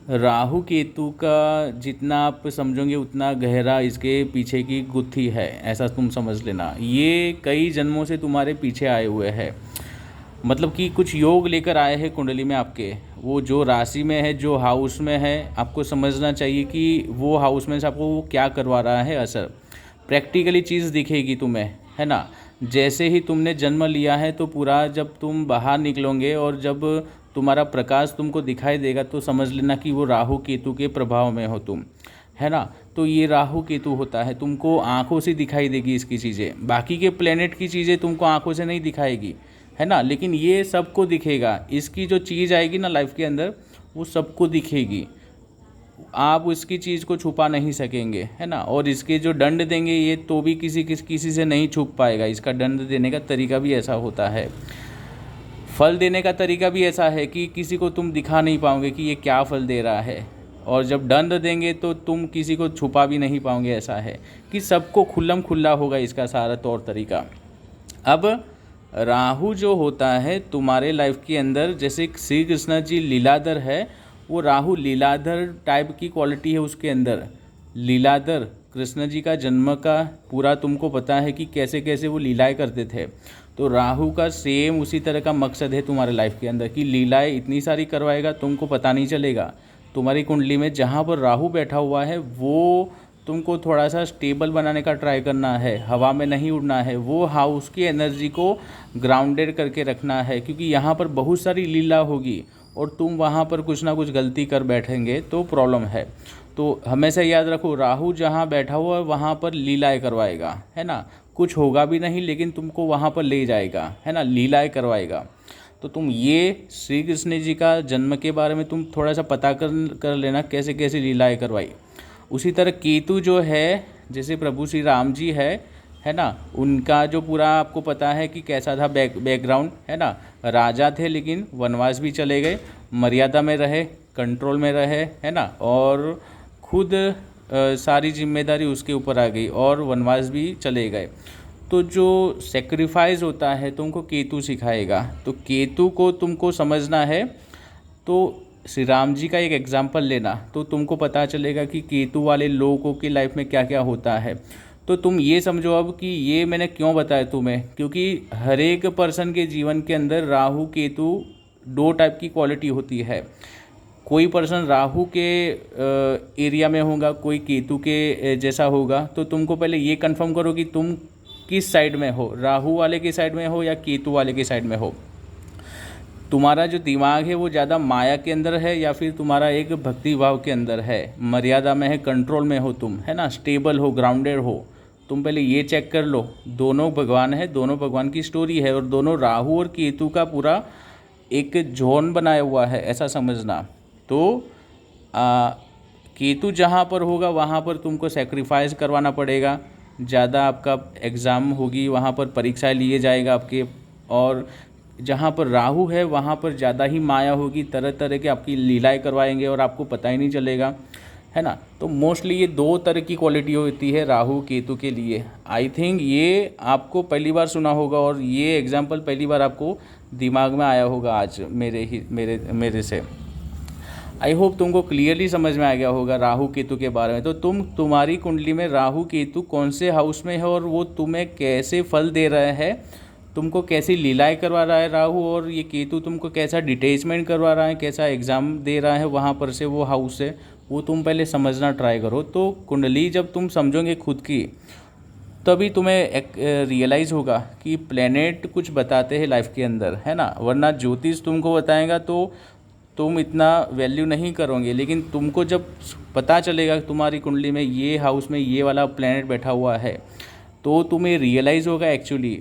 राहु केतु का जितना आप समझोगे उतना गहरा इसके पीछे की गुत्थी है, ऐसा तुम समझ लेना। ये कई जन्मों से तुम्हारे पीछे आए हुए हैं, मतलब कि कुछ योग लेकर आए हैं कुंडली में आपके। वो जो राशि में है, जो हाउस में है, आपको समझना चाहिए कि वो हाउस में से आपको वो क्या करवा रहा है असर। प्रैक्टिकली चीज़ दिखेगी तुम्हें, है ना। जैसे ही तुमने जन्म लिया है तो पूरा जब तुम बाहर निकलोगे और जब तुम्हारा प्रकाश तुमको दिखाई देगा तो समझ लेना कि वो राहु केतु के प्रभाव में हो तुम, है ना। तो ये राहु केतु होता है, तुमको आंखों से दिखाई देगी इसकी चीज़ें। बाकी के प्लेनेट की चीज़ें तुमको आंखों से नहीं दिखाएगी, है ना, लेकिन ये सबको दिखेगा। इसकी जो चीज़ आएगी ना लाइफ के अंदर, वो सबको दिखेगी। आप उसकी चीज़ को छुपा नहीं सकेंगे, है ना। और इसके जो दंड देंगे ये तो भी किसी से नहीं छुप पाएगा। इसका दंड देने का तरीका भी ऐसा होता है, फल देने का तरीका भी ऐसा है कि किसी को तुम दिखा नहीं पाओगे कि ये क्या फल दे रहा है। और जब दंड देंगे तो तुम किसी को छुपा भी नहीं पाओगे। ऐसा है कि सबको खुल्लम खुल्ला होगा इसका सारा तौर तरीका। अब राहु जो होता है तुम्हारे लाइफ के अंदर, जैसे श्री कृष्ण जी लीलाधर है, वो राहु लीलाधर टाइप की क्वालिटी है उसके अंदर। लीलाधर कृष्ण जी का जन्म का पूरा तुमको पता है कि कैसे कैसे वो लीलाएं करते थे। तो राहु का सेम उसी तरह का मकसद है तुम्हारे लाइफ के अंदर कि लीलाएं इतनी सारी करवाएगा तुमको पता नहीं चलेगा। तुम्हारी कुंडली में जहाँ पर राहु बैठा हुआ है वो तुमको थोड़ा सा स्टेबल बनाने का ट्राई करना है, हवा में नहीं उड़ना है, वो हाउस की एनर्जी को ग्राउंडेड करके रखना है। क्योंकि यहाँ पर बहुत सारी लीला होगी और तुम वहाँ पर कुछ ना कुछ गलती कर बैठेंगे तो प्रॉब्लम है। तो हमेशा याद रखो, राहु जहाँ बैठा हुआ है वहाँ पर लीलाएं करवाएगा, है ना। कुछ होगा भी नहीं लेकिन तुमको वहाँ पर ले जाएगा, है ना, लीलाएं करवाएगा। तो तुम ये श्री कृष्ण जी का जन्म के बारे में तुम थोड़ा सा पता कर लेना कैसे कैसे लीलाएं करवाई। उसी तरह केतु जो है, जैसे प्रभु श्री राम जी है ना, उनका जो पूरा आपको पता है कि कैसा था बैकग्राउंड, है ना। राजा थे लेकिन वनवास भी चले गए, मर्यादा में रहे, कंट्रोल में रहे, है ना। और खुद सारी जिम्मेदारी उसके ऊपर आ गई और वनवास भी चले गए। तो जो सेक्रीफाइस होता है तुमको केतु सिखाएगा। तो केतु को तुमको समझना है। तो श्री राम जी का एक एग्जाम्पल लेना तो तुमको पता चलेगा कि केतु वाले लोगों की लाइफ में क्या क्या होता है। तो तुम ये समझो अब कि ये मैंने क्यों बताया तुम्हें, क्योंकि हर एक पर्सन के जीवन के अंदर राहु केतु दो टाइप की क्वालिटी होती है। कोई पर्सन राहु के एरिया में होगा, कोई केतु के जैसा होगा। तो तुमको पहले ये कंफर्म करो कि तुम किस साइड में हो, राहु वाले के साइड में हो या केतु वाले के साइड में हो। तुम्हारा जो दिमाग है वो ज़्यादा माया के अंदर है या फिर तुम्हारा एक भक्ति भाव के अंदर है, मर्यादा में है, कंट्रोल में हो तुम, है ना, स्टेबल हो, ग्राउंडेड हो। तुम पहले ये चेक कर लो। दोनों भगवान है, दोनों भगवान की स्टोरी है और दोनों राहु और केतु का पूरा एक जोन बनाया हुआ है, ऐसा समझना। तो केतु जहाँ पर होगा वहाँ पर तुमको सेक्रीफाइस करवाना पड़ेगा, ज़्यादा आपका एग्ज़ाम होगी, वहाँ पर परीक्षाएं लिए जाएगा आपके। और जहाँ पर राहु है वहाँ पर ज़्यादा ही माया होगी, तरह तरह के आपकी लीलाएं करवाएंगे और आपको पता ही नहीं चलेगा, है ना। तो मोस्टली ये दो तरह की क्वालिटी होती है राहु केतु के लिए। आई थिंक ये आपको पहली बार सुना होगा और ये एग्जाम्पल पहली बार आपको दिमाग में आया होगा आज मेरे से। आई होप तुमको क्लियरली समझ में आ गया होगा राहु केतु के बारे में। तो तुम्हारी कुंडली में राहु केतु कौन से हाउस में है और वो तुम्हें कैसे फल दे रहे हैं, तुमको कैसी लीलाएं करवा रहा है राहु, और ये केतु तुमको कैसा डिटैचमेंट करवा रहा है, कैसा एग्ज़ाम दे रहा है वहाँ पर से वो हाउस से, वो तुम पहले समझना ट्राई करो। तो कुंडली जब तुम समझोगे खुद की तभी तुम्हें एक रियलाइज़ होगा कि प्लेनेट कुछ बताते हैं लाइफ के अंदर, है ना। वरना ज्योतिष तुमको बताएगा तो तुम इतना वैल्यू नहीं करोगे। लेकिन तुमको जब पता चलेगा तुम्हारी कुंडली में ये हाउस में ये वाला प्लेनेट बैठा हुआ है तो तुम्हें रियलाइज़ होगा एक्चुअली